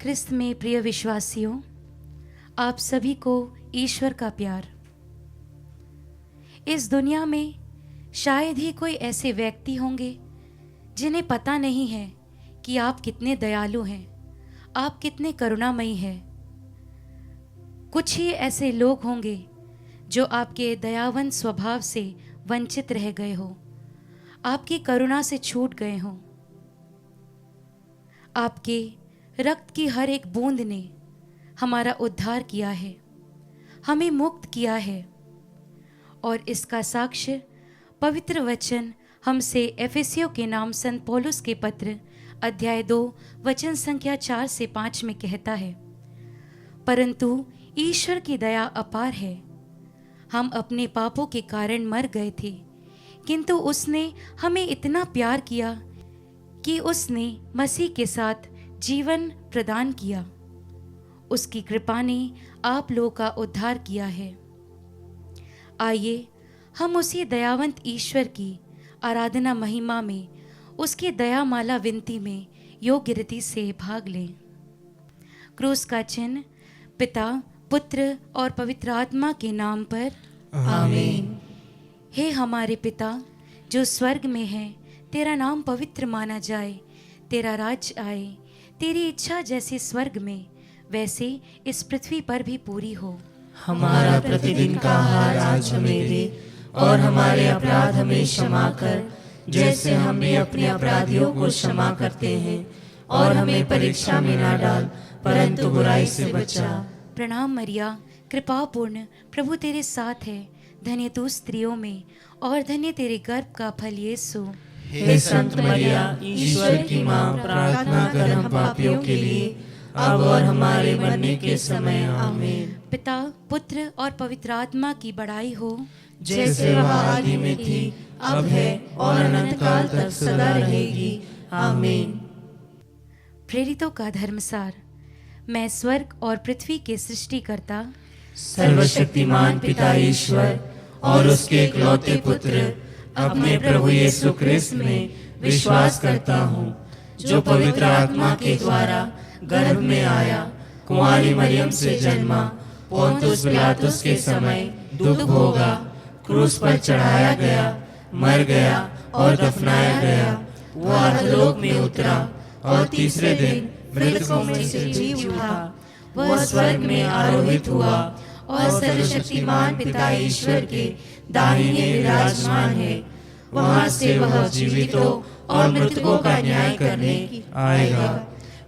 ख्रिस्त में प्रिय विश्वासियों, आप सभी को ईश्वर का प्यार। इस दुनिया में शायद ही कोई ऐसे व्यक्ति होंगे जिन्हें पता नहीं है कि आप कितने दयालु हैं, आप कितने करुणामयी हैं। कुछ ही ऐसे लोग होंगे जो आपके दयावान स्वभाव से वंचित रह गए हो, आपकी करुणा से छूट गए हों। आपके रक्त की हर एक बूंद ने हमारा उद्धार किया है, हमें मुक्त किया है। और इसका साक्ष्य पवित्र वचन हमसे एफेसियों के नाम संत पौलुस के पत्र अध्याय 2 वचन संख्या 4 से 5 में कहता है, परंतु ईश्वर की दया अपार है। हम अपने पापों के कारण मर गए थे, किंतु उसने हमें इतना प्यार किया कि उसने मसीह के साथ जीवन प्रदान किया। उसकी कृपा ने आप लोगों का उद्धार किया है। आइए हम उसी दयावंत ईश्वर की आराधना महिमा में, उसकी दयामाला विनती में योग्य रीति से भाग लें। क्रूस का चिन्ह पिता, पुत्र और पवित्र आत्मा के नाम पर आमीन। हे हमारे पिता जो स्वर्ग में है, तेरा नाम पवित्र माना जाए, तेरा राज्य आए, तेरी इच्छा जैसे स्वर्ग में वैसे इस पृथ्वी पर भी पूरी हो। हमारा प्रतिदिन का आहार आज हमें दे, और हमारे अपराध हमें क्षमा कर, जैसे हम भी अपने अपराधियों को क्षमा करते हैं, और हमें परीक्षा में ना डाल, परंतु बुराई से बचा। प्रणाम मरिया, कृपा पूर्ण, प्रभु तेरे साथ है, धन्य तू स्त्रियों में और धन्य तेरे गर्भ का फल यीशु। हे संत मरिया, ईश्वर की माँ, प्रार्थना कर हम पापियों के लिए, अब और हमारे मरने के समय आमीन। पिता, पुत्र और पवित्र आत्मा की बड़ाई हो, जैसे वह आदि में थी, अब है और अनंत काल तक सदा रहेगी, आमीन। प्रेरितों का धर्मसार। मैं स्वर्ग और पृथ्वी के सृष्टिकर्ता, सर्वशक्तिमान पिता ईश्वर और उसके इकलौते पुत्र अपने प्रभु यीशु क्रिस्त में विश्वास करता हूँ, जो पवित्र आत्मा के द्वारा गर्भ में आया, कुंवारी मरियम से जन्मा, पोंतुस पिलातुस के समय दुख भोगा, क्रूस पर चढ़ाया गया, मर गया और दफनाया गया। वह अधोलोक में उतरा और तीसरे दिन मृतकों में से जी उठा। वह स्वर्ग में आरोहित हुआ और सर्वशक्तिमान पिता ईश्वर के दाहिने विराजमान है। वहां से वह जीवितों और मृतकों का न्याय करने आएगा।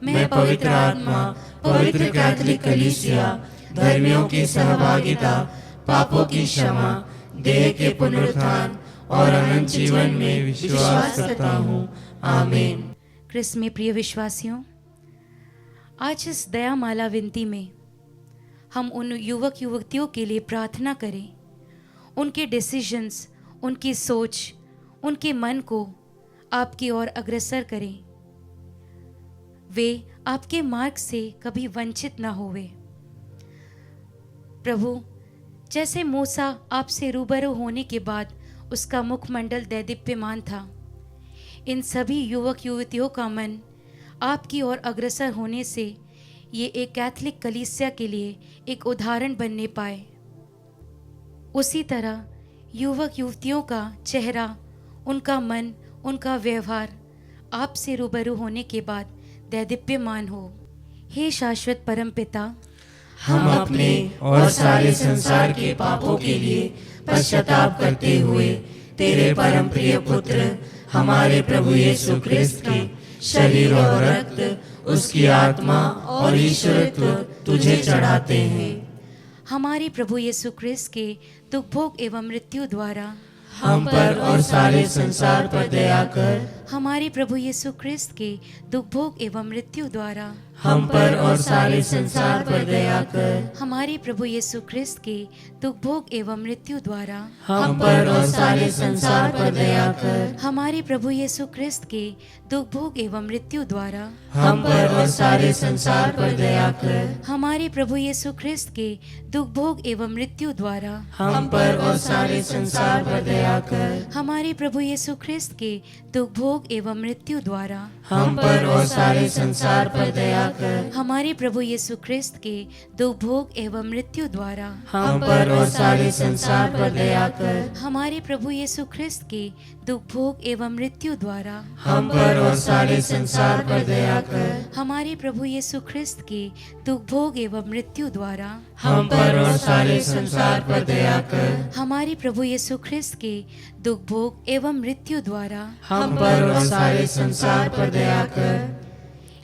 मैं पवित्र आत्मा, पवित्र कैथोलिक कलीसिया, धर्मियों की सहभागिता, पापों की क्षमा, देह के पुनरुत्थान और अनंत जीवन में विश्वास करता हूँ, आमीन। क्रिस्त में प्रिय विश्वासियों, आज इस दयामाला विनती में हम उन युवक युवतियों के लिए प्रार्थना करें। उनके डिसीजंस, उनकी सोच, उनके मन को आपकी ओर अग्रसर करें। वे आपके मार्ग से कभी वंचित ना होवे। प्रभु, जैसे मूसा आपसे रूबरू होने के बाद उसका मुखमंडल दैदीप्यमान था, इन सभी युवक युवतियों का मन आपकी ओर अग्रसर होने से ये एक कैथोलिक कलीसिया के लिए एक उदाहरण बनने पाए। उसी तरह युवक युवतियों का चेहरा, उनका मन, उनका व्यवहार आपसे रूबरू होने के बाद दैदीप्यमान हो। हे शाश्वत परम पिता, हम अपने और सारे संसार के पापों के लिए पश्चाताप करते हुए तेरे परम प्रिय पुत्र हमारे प्रभु यीशु क्रिस्त के शरीर और रक्त, उसकी आत्मा और ईश्वरत्व तुझे चढ़ाते हैं। हमारे प्रभु यीशु क्रिस्त के दुख भोग एवं मृत्यु द्वारा हम पर और सारे संसार पर दया कर। हमारे प्रभु यीशु क्रिस्त के दुख भोग एवं मृत्यु द्वारा हम पर और सारे संसार पर दया कर। हमारे प्रभु यीशु क्रिस्त के दुख भोग एवं मृत्यु द्वारा हम पर और सारे संसार पर दया कर। हमारे प्रभु यीशु क्रिस्त के दुख भोग एवं मृत्यु द्वारा हम पर और सारे संसार पर दया कर। हमारे प्रभु यीशु क्रिस्त के दुख भोग एवं मृत्यु द्वारा हम पर और सारे संसार पर दया कर। हमारे प्रभु यीशु क्रिस्त के दुख भोग एवं मृत्यु द्वारा हम पर और सारे संसार पर दया दया कर। हमारे प्रभु यीशु ख्रिस्त के दुख भोग एवं मृत्यु द्वारा हम पर और सारे संसार पर दया कर। हमारे प्रभु यीशु ख्रिस्त के दुख भोग एवं मृत्यु द्वारा हम पर और सारे संसार पर दया कर। हमारे प्रभु यीशु ख्रिस्त के दुख भोग एवं मृत्यु द्वारा हम पर और सारे संसार पर दया कर। हमारे प्रभु यीशु ख्रिस्त के दुख भोग एवं मृत्यु द्वारा हम पर और सारे संसार पर दया कर।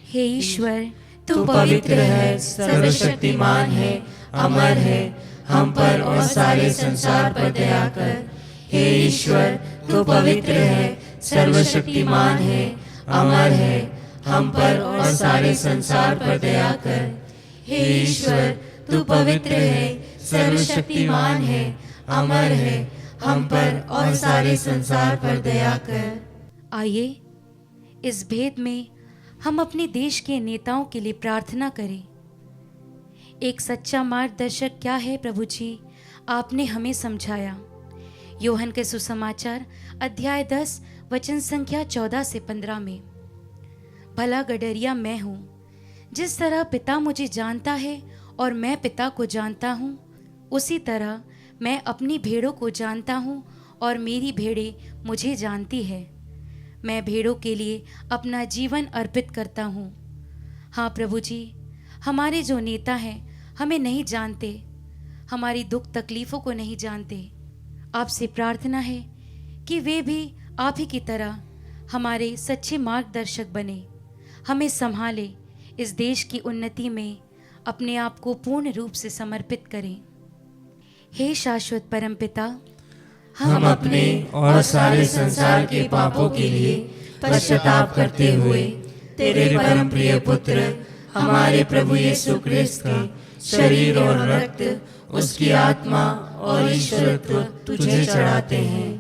हे ईश्वर, तू पवित्र है, सर्वशक्तिमान है, अमर है। हम पर और सारे संसार पर दया कर। हे ईश्वर, तू पवित्र है, सर्वशक्तिमान है, अमर है। हम पर और सारे संसार पर दया कर। हे ईश्वर, तू पवित्र है, सर्वशक्तिमान है, अमर है। हम पर और सारे संसार पर दया कर। आइए इस भेद में हम अपने देश के नेताओं के लिए प्रार्थना करें। एक सच्चा मार्गदर्शक क्या है प्रभु जी, आपने हमें समझाया। योहन के सुसमाचार अध्याय 10 वचन संख्या 14 से 15 में, भला गडरिया मैं हूँ, जिस तरह पिता मुझे जानता है और मैं पिता को जानता हूँ, उसी तरह मैं अपनी भेड़ों को जानता हूँ और मेरी भेड़ें मुझे जानती है। मैं भेड़ों के लिए अपना जीवन अर्पित करता हूँ। हाँ प्रभु जी, हमारे जो नेता हैं हमें नहीं जानते, हमारी दुख तकलीफ़ों को नहीं जानते। आपसे प्रार्थना है कि वे भी आप ही की तरह हमारे सच्चे मार्गदर्शक बने, हमें संभाले, इस देश की उन्नति में अपने आप को पूर्ण रूप से समर्पित करें। हे शाश्वत परमपिता, हम अपने और सारे संसार के पापों के लिए पश्चाताप करते हुए तेरे परम प्रिय पुत्र हमारे प्रभु यीशु क्रिस्त के शरीर और रक्त, उसकी आत्मा और ईश्वरत्व तुझे चढ़ाते हैं।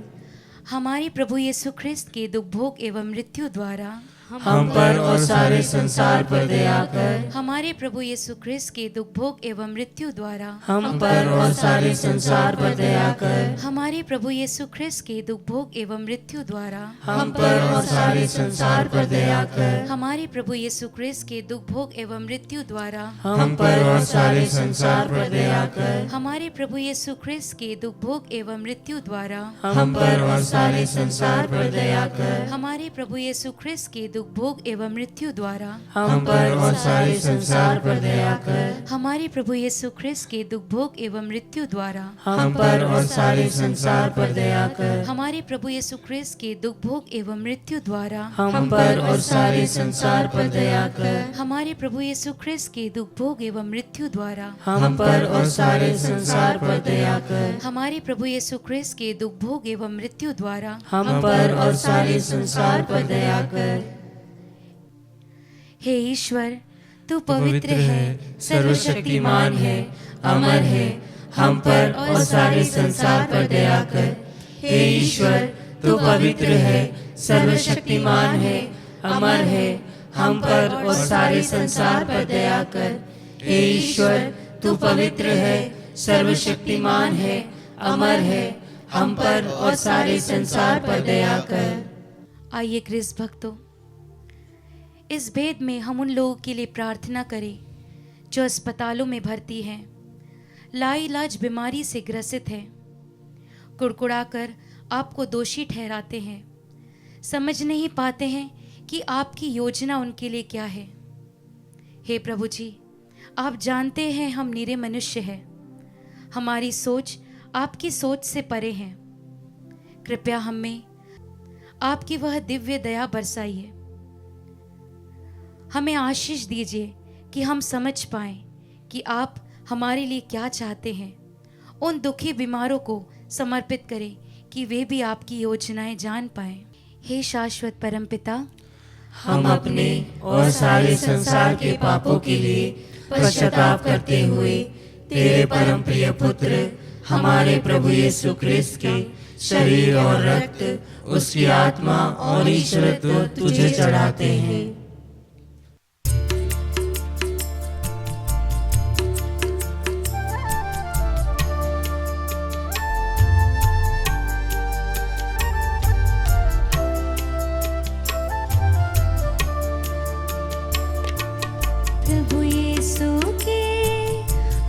हमारे प्रभु यीशु ख्रिस्त के दुख भोग एवं मृत्यु द्वारा हम पर और सारे संसार पर दया कर। हमारे प्रभु यीशु ख्रिस्त के दुख भोग एवं मृत्यु द्वारा हम पर और सारे संसार पर दया कर। हमारे प्रभु यीशु ख्रिस्त के दुख भोग एवं मृत्यु द्वारा हम पर और सारे संसार पर दया कर। हमारे प्रभु यीशु ख्रिस्त के दुख भोग एवं मृत्यु द्वारा हम पर और सारे संसार पर दया कर। हमारे प्रभु यीशु ख्रिस्त के दुख भोग एवं मृत्यु द्वारा हम पर और सारे संसार पर दया कर। हमारे प्रभु यीशु ख्रिस्त के दुख भोग एवं मृत्यु द्वारा हम पर और सारे संसार पर दया कर। हमारे प्रभु यीशु ख्रिस्त के दुख भोग एवं मृत्यु द्वारा हम पर और सारे संसार पर दया कर। हमारे प्रभु यीशु ख्रिस्त के दुख भोग एवं मृत्यु द्वारा हम पर और सारे संसार पर दया कर। हमारे प्रभु यीशु ख्रिस्त के दुख भोग एवं मृत्यु द्वारा हम पर और सारे संसार पर दया कर। हमारे प्रभु यीशु ख्रिस्त के दुख भोग एवं मृत्यु द्वारा हम पर और सारे संसार पर दया कर। हे ईश्वर, तू पवित्र है, सर्वशक्तिमान है, अमर है। हम पर और सारे संसार पर दया कर। हे ईश्वर, तू पवित्र है, सर्वशक्तिमान है, अमर है। हम पर और सारे संसार पर दया कर। हे ईश्वर, तू पवित्र है, सर्वशक्तिमान है, अमर है। हम पर और सारे संसार पर दया कर। आइए क्रिस्त भक्तों, इस भेद में हम उन लोगों के लिए प्रार्थना करें जो अस्पतालों में भर्ती हैं, लाइलाज बीमारी से ग्रसित हैं, कुड़कुड़ाकर आपको दोषी ठहराते हैं, समझ नहीं पाते हैं कि आपकी योजना उनके लिए क्या है। हे प्रभु जी, आप जानते हैं हम निरे मनुष्य हैं, हमारी सोच आपकी सोच से परे है। कृपया हमें आपकी वह दिव्य दया बरसाइए, हमें आशीष दीजिए कि हम समझ पाएं कि आप हमारे लिए क्या चाहते हैं। उन दुखी बीमारों को समर्पित करें कि वे भी आपकी योजनाएं जान पाएं। हे शाश्वत परमपिता, हम अपने और सारे संसार के पापों के लिए पश्चाताप करते हुए तेरे परम प्रिय पुत्र हमारे प्रभु यीशु क्रिस्त के शरीर और रक्त, उसकी आत्मा और ईश्वरत्व तुझे चढ़ाते हैं। प्रभु यीशु के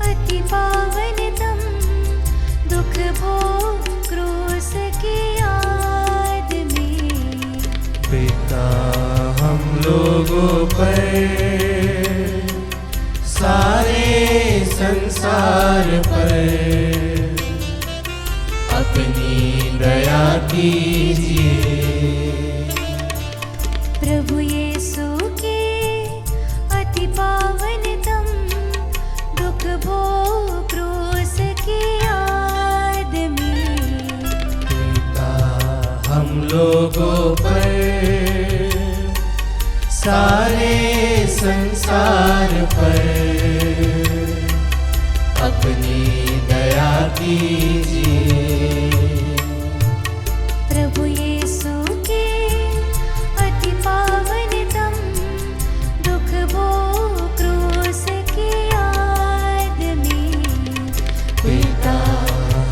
अति पावनतम दुख भोग क्रूस की याद में पिता हम लोगों पर सारे संसार पर अपनी दया कीजिए। प्रभु यीशु के अति पावनतम दुख भोग क्रूस की याद में पिता हम लोगों पर सारे संसार पर अपनी दया कीजिए। प्रभु यीशु के अति पावनतम दुख भोग क्रूस की याद में पिता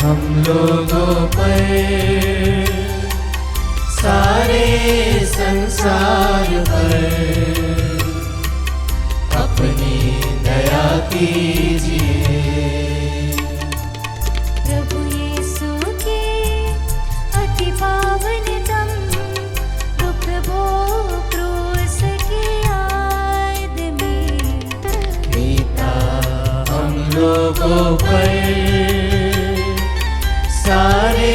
हम लोगों पर सारे संसार पर अपनी दया कीजिए। प्रभु यीशु के अति पावनतम दुख भोग क्रूस की याद में पिता हम लोगों पर सारे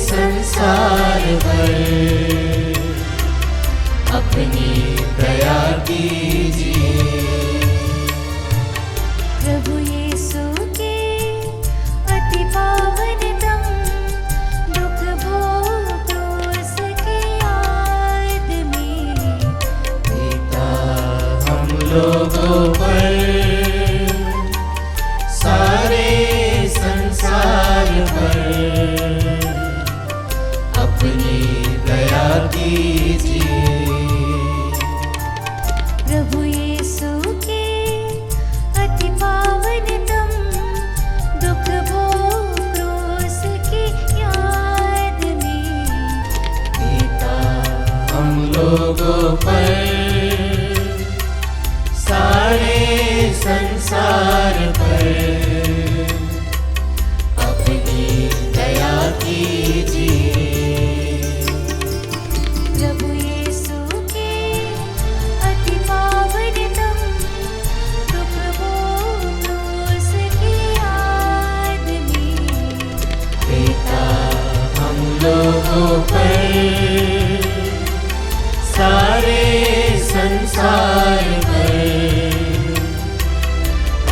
संसार पर अपनी दया कीजिए। प्रभु यीशु के अति पावनतम दुख भोग क्रूस की याद में पिता हम लोगों पर सारे संसार पर अपनी दया कीजिए। प्रभु यीशु के अति पावनतम दुख भोग क्रूस की याद में पिता हम लोगों पर सारे संसार पर अपनी दया कीजिए। प्रभु यीशु के अति पावनतम दुख भोग क्रूस की याद में पिता हम लोगों पर सारे संसार पर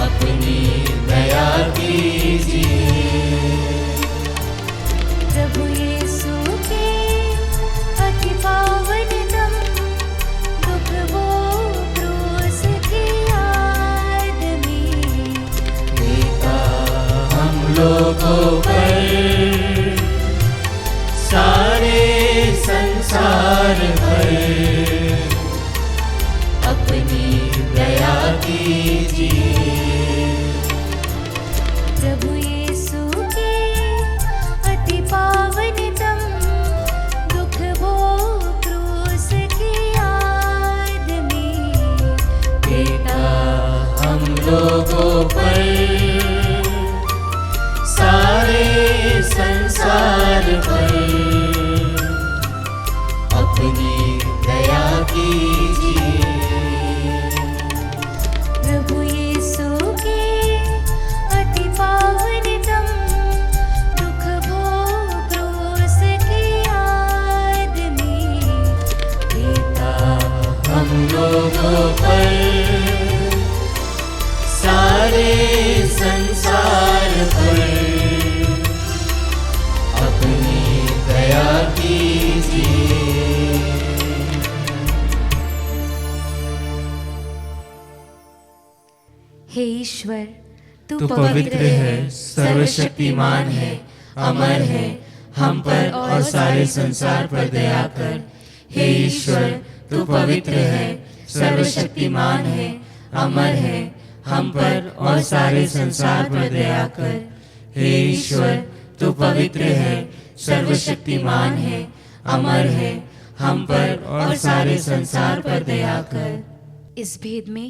अपनी दया कीजिए। प्रभु यीशु के अति पावनतम दुख भोग क्रूस की याद में पिता हम लोगों पर सारे संसार पर अपनी दया कीजिए। प्रभु यीशु के अति पावनतम दुख भोग क्रूस की याद में पिता हम लोगों पर सारे संसार पर अपनी दया कीजिए। प्रभु यीशु के अति पावनतम दुख भोग क्रूस की याद में पिता हम लोगों पर सारे संसार पर अपनी दया कीजिए। हे ईश्वर तू तू पवित्र है, सर्वशक्तिमान है, अमर है, हम पर और सारे संसार पर दया कर। हे ईश्वर तू पवित्र है, सर्वशक्तिमान है, अमर है, हम पर और सारे संसार पर दया कर। हे ईश्वर तू पवित्र है, सर्वशक्तिमान है, अमर है, हम पर और सारे संसार पर दया कर। इस भेद में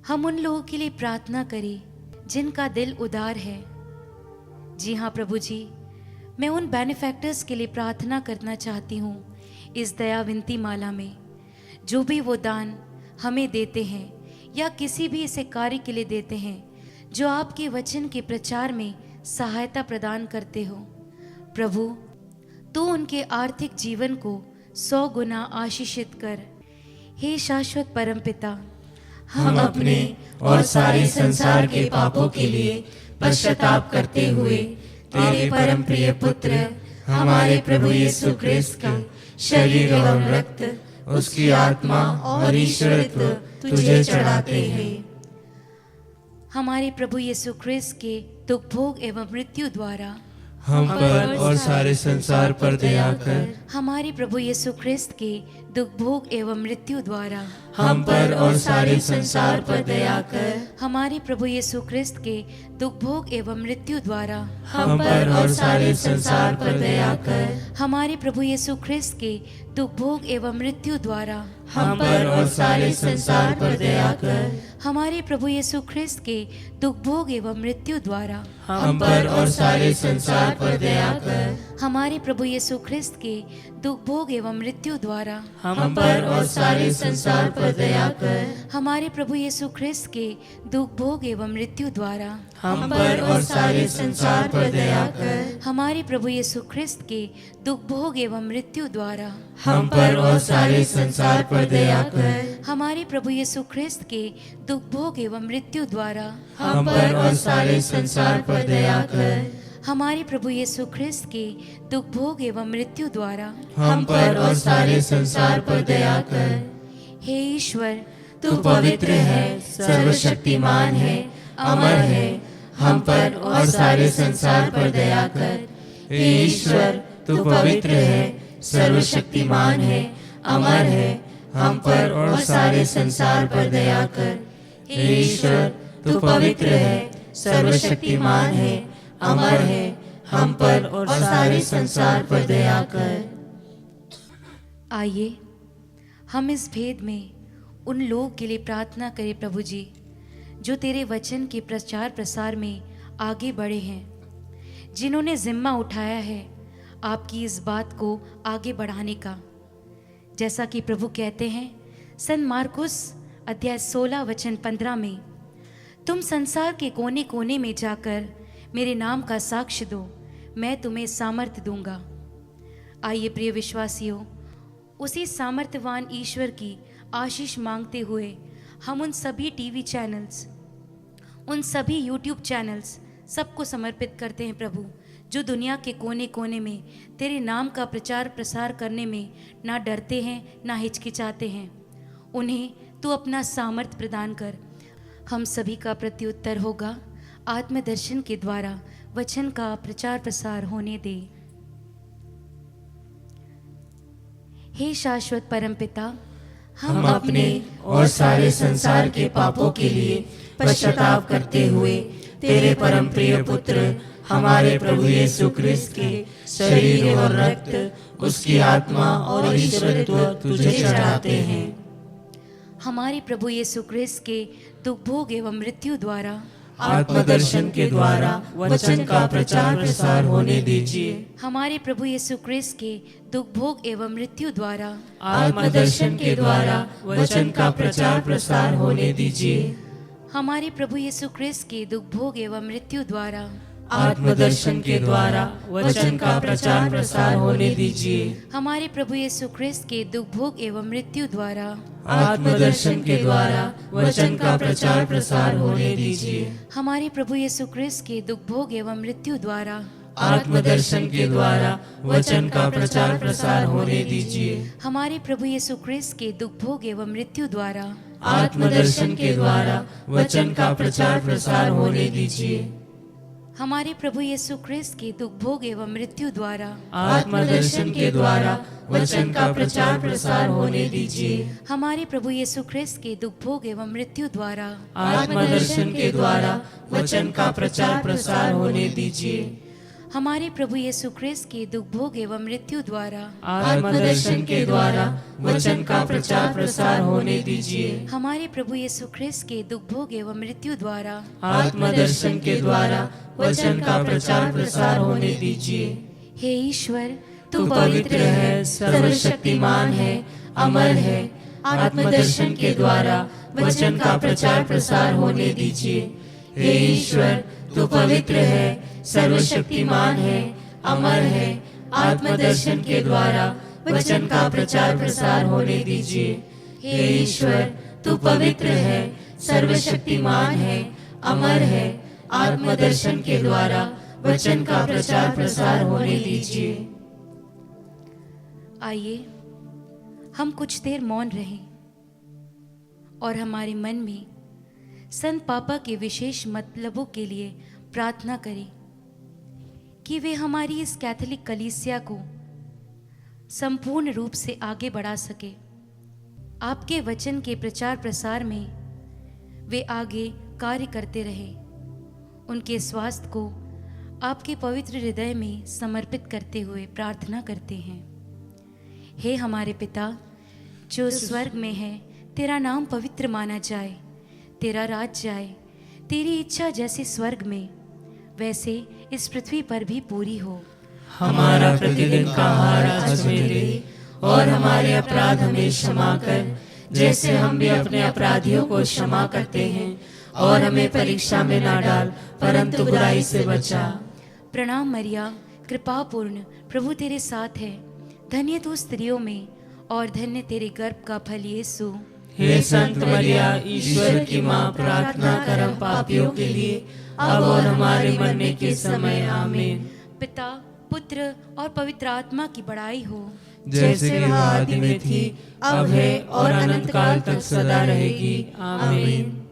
हम उन लोगों के लिए प्रार्थना करें जिनका दिल उदार है। जी हाँ प्रभु जी, मैं उन बेनिफैक्टर्स के लिए प्रार्थना करना चाहती हूँ इस दया विनती माला में, जो भी वो दान हमें देते हैं या किसी भी ऐसे कार्य के लिए देते हैं जो आपके वचन के प्रचार में सहायता प्रदान करते हो। प्रभु, तू उनके आर्थिक जीवन को 100 गुना आशीषित कर। हे शाश्वत परमपिता, हम अपने और सारे संसार के पापों के लिए पश्चाताप करते हुए तेरे परम प्रिय पुत्र हमारे प्रभु यीशु क्रिस्त का शरीर एवं रक्त, उसकी आत्मा और ईश्वरत्व तुझे चढ़ाते हैं। हमारे प्रभु यीशु क्रिस्त के दुख भोग एवं मृत्यु द्वारा हम पर और सारे संसार पर दया कर। हमारे प्रभु यीशु क्रिस्त के दुख भोग एवं मृत्यु द्वारा हम पर और सारे संसार पर दया कर। हमारे प्रभु यीशु क्रिस्त के दुख भोग एवं मृत्यु द्वारा हम पर और सारे संसार पर दया कर। हमारे प्रभु यीशु क्रिस्त के दुख भोग एवं मृत्यु द्वारा हम पर और सारे संसार पर दया कर। हमारे प्रभु यीशु क्रिस्त के दुख भोग एवं मृत्यु द्वारा हम पर और सारे संसार पर दया कर। हमारे प्रभु यीशु क्रिस्त के दुख भोग एवं मृत्यु द्वारा हम पर और सारे संसार पर दया कर। हमारे प्रभु यीशु क्रिस्त के दुख भोग एवं मृत्यु द्वारा हम पर और सारे संसार पर दया कर। हमारे प्रभु यीशु क्रिस्त के दुख भोग एवं मृत्यु द्वारा हम पर और सारे संसार पर दया कर। हमारे प्रभु यीशु क्रिस्त के दुख भोग एवं मृत्यु द्वारा हम पर और सारे संसार पर दया कर। हमारे प्रभु यीशु क्रिस्त के दुख भोग एवं मृत्यु द्वारा हम पर और सारे संसार पर दया कर। हे ईश्वर, तू पवित्र है, सर्वशक्तिमान है, अमर है। हम पर और सारे संसार पर दया कर। हे ईश्वर, तू पवित्र है, सर्वशक्तिमान है, अमर है। हम पर और सारे संसार पर दया कर। हे ईश्वर, तू पवित्र है, सर्वशक्तिमान है, अमर है। हम पर और सारे संसार पर दया कर। आइए हम इस भेद में उन लोगों के लिए प्रार्थना करें प्रभु जी, जो तेरे वचन के प्रचार प्रसार में आगे बढ़े हैं, जिन्होंने जिम्मा उठाया है आपकी इस बात को आगे बढ़ाने का। जैसा कि प्रभु कहते हैं संत मार्कुस अध्याय 16 वचन 15 में, तुम संसार के कोने कोने में जाकर मेरे नाम का साक्ष्य दो, मैं तुम्हें सामर्थ्य दूंगा। आइए प्रिय विश्वासियों, उसी सामर्थ्यवान ईश्वर की आशीष मांगते हुए हम उन सभी टीवी चैनल्स, उन सभी यूट्यूब चैनल्स सबको समर्पित करते हैं प्रभु, जो दुनिया के कोने कोने में तेरे नाम का प्रचार प्रसार करने में ना डरते हैं ना हिचकिचाते हैं। उन्हें तू अपना सामर्थ्य प्रदान कर। हम सभी का प्रत्युत्तर होगा आत्मदर्शन के द्वारा वचन का प्रचार प्रसार होने दे। हे शाश्वत परमपिता, हम अपने और सारे संसार के पापों के लिए पश्चाताप करते हुए तेरे परम प्रिय पुत्र हमारे प्रभु यीशु क्रिस्त के शरीर और रक्त, उसकी आत्मा और ईश्वरत्व तुझे चढ़ाते हैं। हमारे प्रभु यीशु क्रिस्त के दुख भोग एवं मृत्यु द्वारा आत्मदर्शन के द्वारा वचन का प्रचार प्रसार होने दीजिए। हमारे प्रभु यीशु क्रिस्त के दुख भोग एवं मृत्यु द्वारा आत्मदर्शन के द्वारा वचन का प्रचार प्रसार होने दीजिए। हमारे प्रभु यीशु क्रिस्त के दुख भोग एवं मृत्यु द्वारा आत्मदर्शन के द्वारा वचन का प्रचार प्रसार होने दीजिए। हमारे प्रभु यीशु क्रिस्त के दुख भोग एवं मृत्यु द्वारा आत्मदर्शन के द्वारा वचन का प्रचार प्रसार होने दीजिए। हमारे प्रभु यीशु क्रिस्त के दुख भोग एवं मृत्यु द्वारा आत्मदर्शन के द्वारा वचन का प्रचार प्रसार होने दीजिए। हमारे प्रभु यीशु क्रिस्त के दुख भोग एवं मृत्यु द्वारा आत्मदर्शन के द्वारा वचन का प्रचार प्रसार होने दीजिए। हमारे प्रभु यीशु क्रिस्त के दुख भोग एवं मृत्यु द्वारा आत्मदर्शन के द्वारा वचन का प्रचार प्रसार होने दीजिए। हमारे प्रभु यीशु क्रिस्त के दुख भोग एवं मृत्यु द्वारा आत्मदर्शन के द्वारा वचन का प्रचार प्रसार होने दीजिए। हमारे प्रभु यीशु क्रिस्त के दुख भोग एवं मृत्यु द्वारा आत्मदर्शन के द्वारा वचन का प्रचार प्रसार होने दीजिए। हमारे प्रभु यीशु क्रिस्त के दुख भोग एवं मृत्यु द्वारा आत्मदर्शन के द्वारा वचन का प्रचार प्रसार होने दीजिए। हे ईश्वर, तू पवित्र है, सर्वशक्तिमान है, अमर है। आत्मदर्शन के द्वारा वचन का प्रचार प्रसार होने दीजिए। हे ईश्वर, तू पवित्र है, सर्वशक्तिमान है, अमर है। आत्मदर्शन के द्वारा वचन का प्रचार प्रसार होने दीजिए। हे ईश्वर, तू पवित्र है, सर्वशक्तिमान है, अमर है। आत्मदर्शन के द्वारा वचन का प्रचार प्रसार होने दीजिए। आइए हम कुछ देर मौन रहें और हमारे मन में संत पापा के विशेष मतलबों के लिए प्रार्थना करें कि वे हमारी इस कैथोलिक कलीसिया को संपूर्ण रूप से आगे बढ़ा सके। आपके वचन के प्रचार प्रसार में वे आगे कार्य करते रहे। उनके स्वास्थ्य को आपके पवित्र हृदय में समर्पित करते हुए प्रार्थना करते हैं। हे हमारे पिता जो स्वर्ग में है, तेरा नाम पवित्र माना जाए, तेरा राज्य आए, तेरी इच्छा जैसे स्वर्ग में वैसे इस पृथ्वी पर भी पूरी हो। हमारा प्रतिदिन का आहार आज हमें दे, और हमारे अपराध हमें क्षमा कर, जैसे हम भी अपने अपराधियों को क्षमा करते हैं। और हमें परीक्षा में ना डाल, परंतु बुराई से बचा। प्रणाम मरिया, कृपा पूर्ण, प्रभु तेरे साथ है। धन्य तू स्त्रियों में और धन्य तेरे गर्भ का फल यीशु। हे संत मरिया, ईश्वर की माँ, प्रार्थना कर हम पापियों के लिए, अब और हमारे मरने के समय। आमीन। पिता, पुत्र और पवित्र आत्मा की बड़ाई हो, जैसे वह आदि में थी, अब है और अनंत काल तक सदा रहेगी। आमीन।